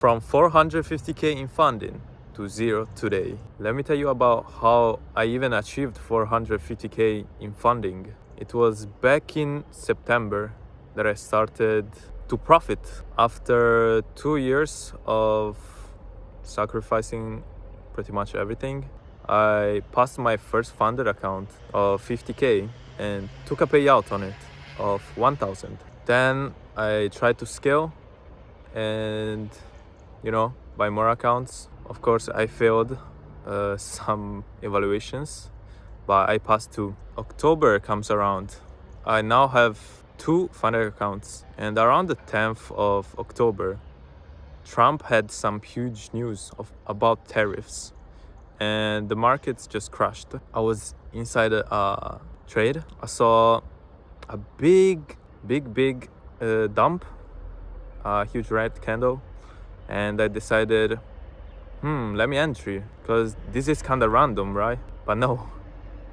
From 450k in funding to zero today. Let me tell you about how I even achieved 450k in funding. It was back in September that I started to profit after 2 years of sacrificing pretty much everything. I passed my first funded account of 50k and took a payout on it of 1000. Then I tried to scale and buy more accounts. Of course, I failed some evaluations, but I passed 2. October comes around. I now have 2 funded accounts, and around the 10th of October, Trump had some huge news about tariffs, and the markets just crashed. I was inside a trade. I saw a big dump, a huge red candle, and I decided, let me entry, because this is kind of random, right? But no,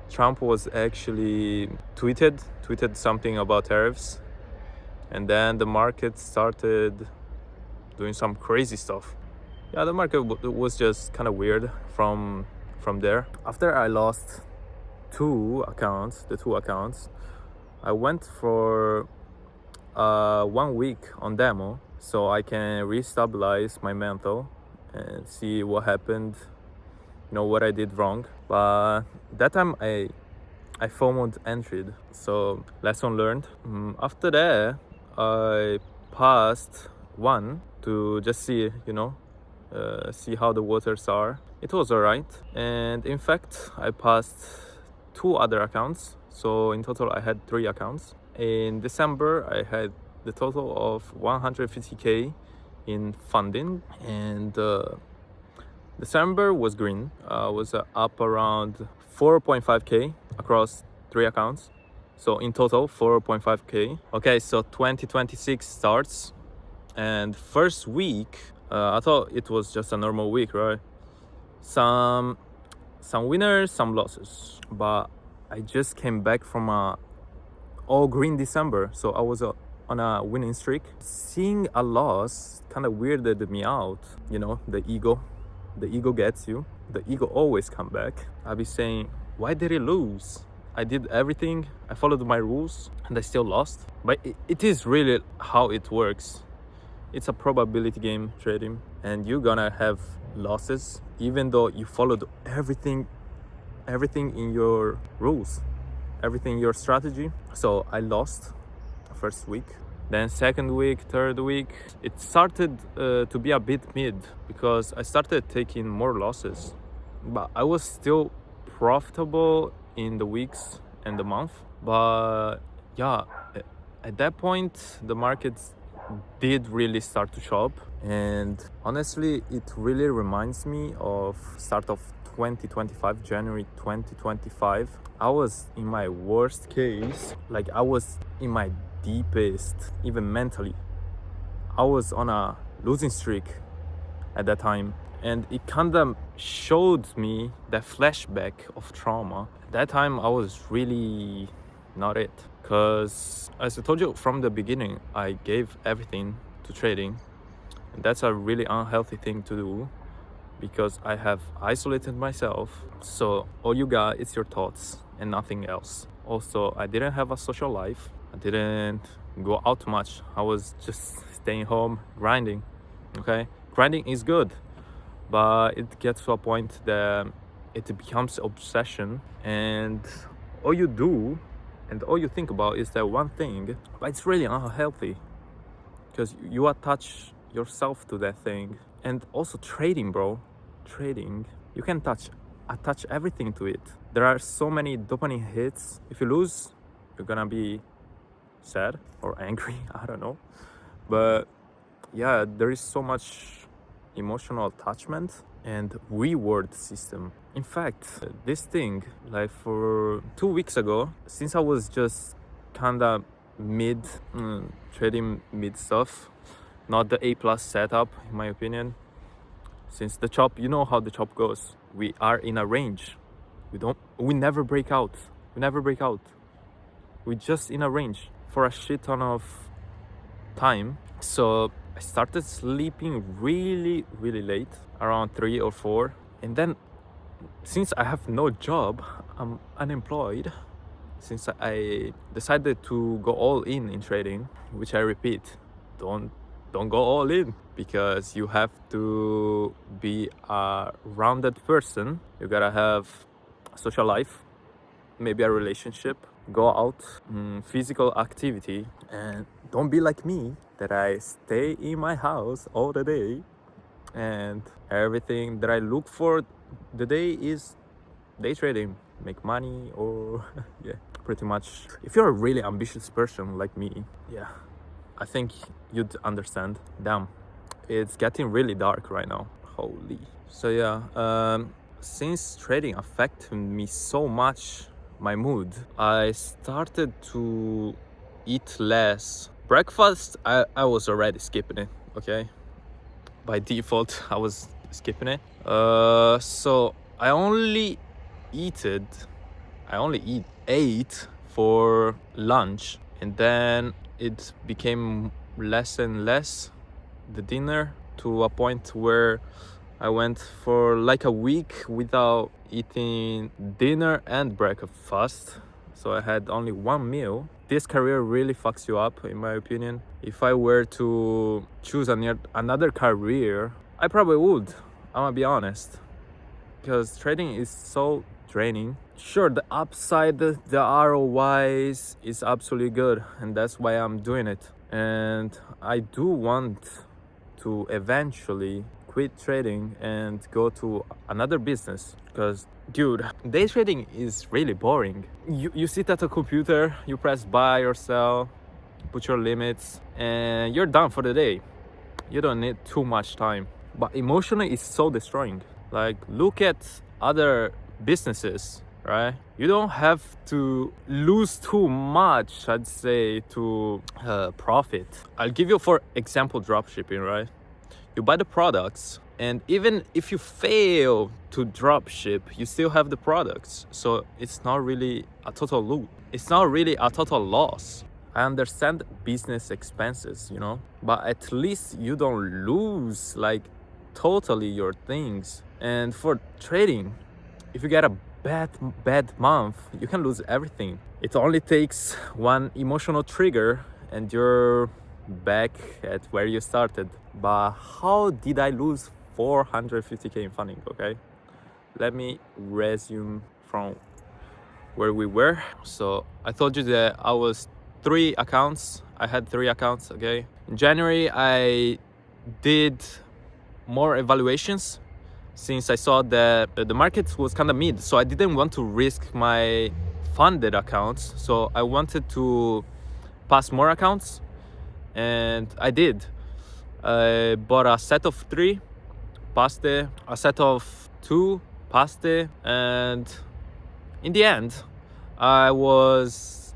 Trump was actually tweeted something about tariffs, and then the market started doing some crazy stuff. Yeah, the market was just kind of weird from there. After I lost the 2 accounts, I went for 1 week on demo so I can restabilize my mental and see what happened, what I did wrong. But that time I FOMO'd entered, so lesson learned. After that, I passed 1 to just see, see how the waters are. It was alright, and in fact I passed 2 other accounts, so in total I had 3 accounts. In December I had the total of 150k in funding, and December was green. Was up around 4.5k across 3 accounts, so in total 4.5k. Okay, so 2026 starts, and first week I thought it was just a normal week, right? Some winners, some losses, but I just came back from a all green December, so I was on a winning streak. Seeing a loss kind of weirded me out. The ego gets you. The ego always come back. I'll be saying, why did he lose? I did everything, I followed my rules, and I still lost. But it is really how it works. It's a probability game, trading, and you're gonna have losses even though you followed everything in your rules, everything in your strategy. So I lost first week, then second week, third week, it started to be a bit mid because I started taking more losses, but I was still profitable in the weeks and the month. But yeah, at that point the markets did really start to shop, and honestly it really reminds me of start of 2025, January 2025. I was in my worst case, like I was in my deepest, even mentally. I was on a losing streak at that time, and it kind of showed me that flashback of trauma. At that time I was really not it, because as I told you from the beginning, I gave everything to trading, and that's a really unhealthy thing to do, because I have isolated myself. So all you got is your thoughts and nothing else. Also, I didn't have a social life. I didn't go out much. I was just staying home, grinding. Okay, grinding is good, but it gets to a point that it becomes obsession, and all you do and all you think about is that one thing. But it's really unhealthy, because you attach yourself to that thing. And also trading, bro, you can attach everything to it. There are so many dopamine hits. If you lose, you're gonna be sad or angry, I don't know. But yeah, there is so much emotional attachment and reward system. In fact, this thing, like for 2 weeks ago, since I was just kinda mid trading mid stuff, not the A+ setup in my opinion, since the chop, you know how the chop goes, we are in a range. We never break out. We just in a range for a shit ton of time. So I started sleeping really late, around 3 or 4. And then since I have no job, I'm unemployed, since I decided to go all in trading, which I repeat, don't go all in, because you have to be a rounded person. You gotta have a social life, maybe a relationship, go out, physical activity, and don't be like me that I stay in my house all the day and everything that I look for the day is day trading, make money, or yeah, pretty much. If you're a really ambitious person like me, yeah, I think you'd understand. Damn, it's getting really dark right now. Holy. So yeah, since trading affected me so much, my mood, I started to eat less. Breakfast, I was already skipping it, okay? By default, I was skipping it. So I only ate for lunch, and then it became less and less, the dinner, to a point where I went for like a week without eating dinner and breakfast. So I had only one meal. This career really fucks you up, in my opinion. If I were to choose another career, I probably would. I'm gonna be honest, because trading is so draining. Sure, the upside, the ROI is absolutely good, and that's why I'm doing it. And I do want to eventually quit trading and go to another business, because dude, day trading is really boring. You sit at a computer, you press buy or sell, put your limits, and you're done for the day. You don't need too much time, but emotionally it's so destroying. Like, look at other businesses, right? You don't have to lose too much, I'd say, to profit. I'll give you, for example, dropshipping, right? You buy the products, and even if you fail to dropship, you still have the products. So it's not really a total loss. It's not really a total loss. I understand business expenses, you know, but at least you don't lose like totally your things. And for trading, if you get a bad month, you can lose everything. It only takes one emotional trigger and you're back at where you started. But how did I lose 450k in funding? Okay, let me resume from where we were. So I told you that I was I had three accounts. Okay, in January I did more evaluations, since I saw that the market was kind of mid, so I didn't want to risk my funded accounts. So I wanted to pass more accounts, and I did. I bought a set of 3, passed it, a set of 2, passed it, and in the end I was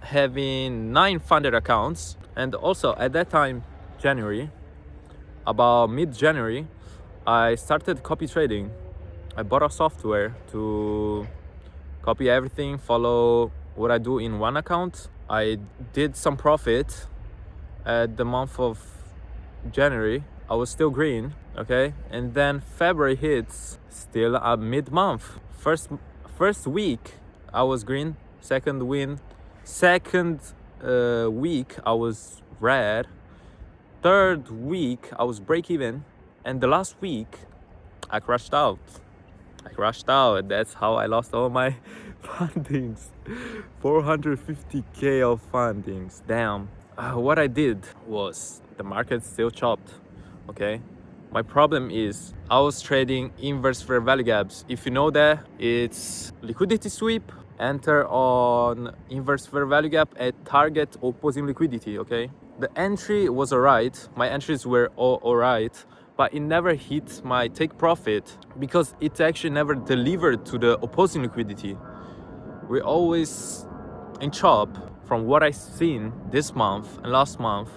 having 9 funded accounts. And also at that time, January, about mid-January, I started copy trading. I bought a software to copy everything, follow what I do in one account. I did some profit at the month of January. I was still green, okay? And then February hits, still a mid-month. First week I was green, second week I was red, third week I was break even, and the last week I crashed out. That's how I lost all my fundings. 450k of fundings. Damn. What I did was, the market still chopped, okay? My problem is I was trading inverse fair value gaps. If you know that, it's liquidity sweep, enter on inverse fair value gap at target opposing liquidity, okay? The entry was alright, my entries were all alright, but it never hit my take profit because it actually never delivered to the opposing liquidity. We always, in chop, from what I've seen this month and last month,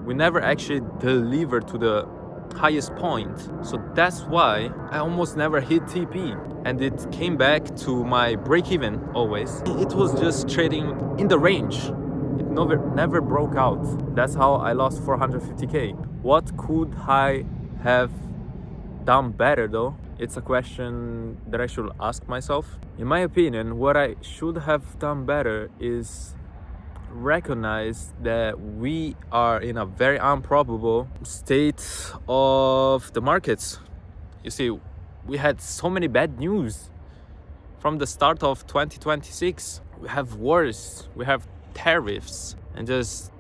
we never actually delivered to the highest point. So that's why I almost never hit TP, and it came back to my break even always. It was just trading in the range. It never broke out. That's how I lost 450k. What could I have done better though? It's a question that I should ask myself. In my opinion, what I should have done better is recognize that we are in a very improbable state of the markets. You see, we had so many bad news from the start of 2026. We have wars, we have tariffs, and just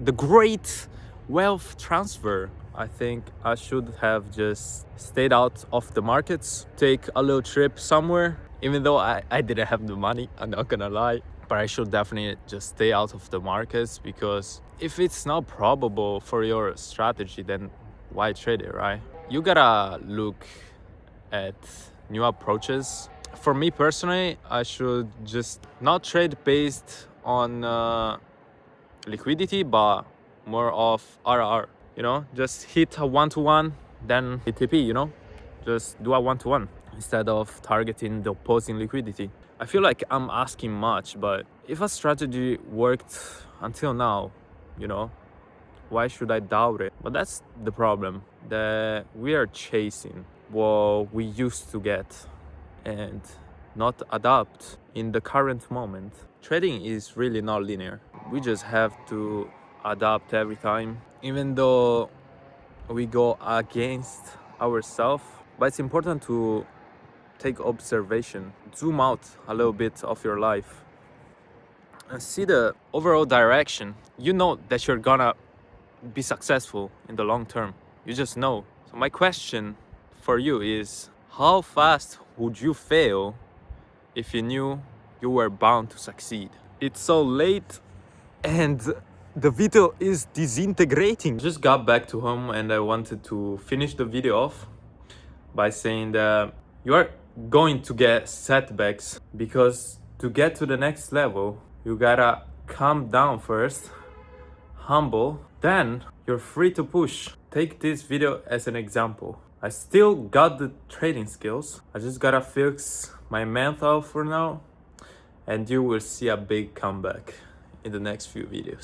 the great wealth transfer. I think I should have just stayed out of the markets, take a little trip somewhere, even though I didn't have the money, I'm not gonna lie. But I should definitely just stay out of the markets, because if it's not probable for your strategy, then why trade it, right? You gotta look at new approaches. For me personally, I should just not trade based on liquidity, but more of RR. You know, just hit a 1-to-1, then ETP, you know, just do a 1-to-1 instead of targeting the opposing liquidity. I feel like I'm asking much, but if a strategy worked until now, you know, why should I doubt it? But that's the problem, that we are chasing what we used to get and not adapt in the current moment. Trading is really not linear. We just have to adapt every time, even though we go against ourselves. But it's important to take observation, zoom out a little bit of your life and see the overall direction. You know that you're gonna be successful in the long term. You just know. So my question for you is, how fast would you fail if you knew you were bound to succeed? It's so late and the video is disintegrating. Just got back to home and I wanted to finish the video off by saying that you are going to get setbacks, because to get to the next level, you gotta calm down first, humble, then you're free to push. Take this video as an example. I still got the trading skills. I just gotta fix my mental for now, and you will see a big comeback in the next few videos.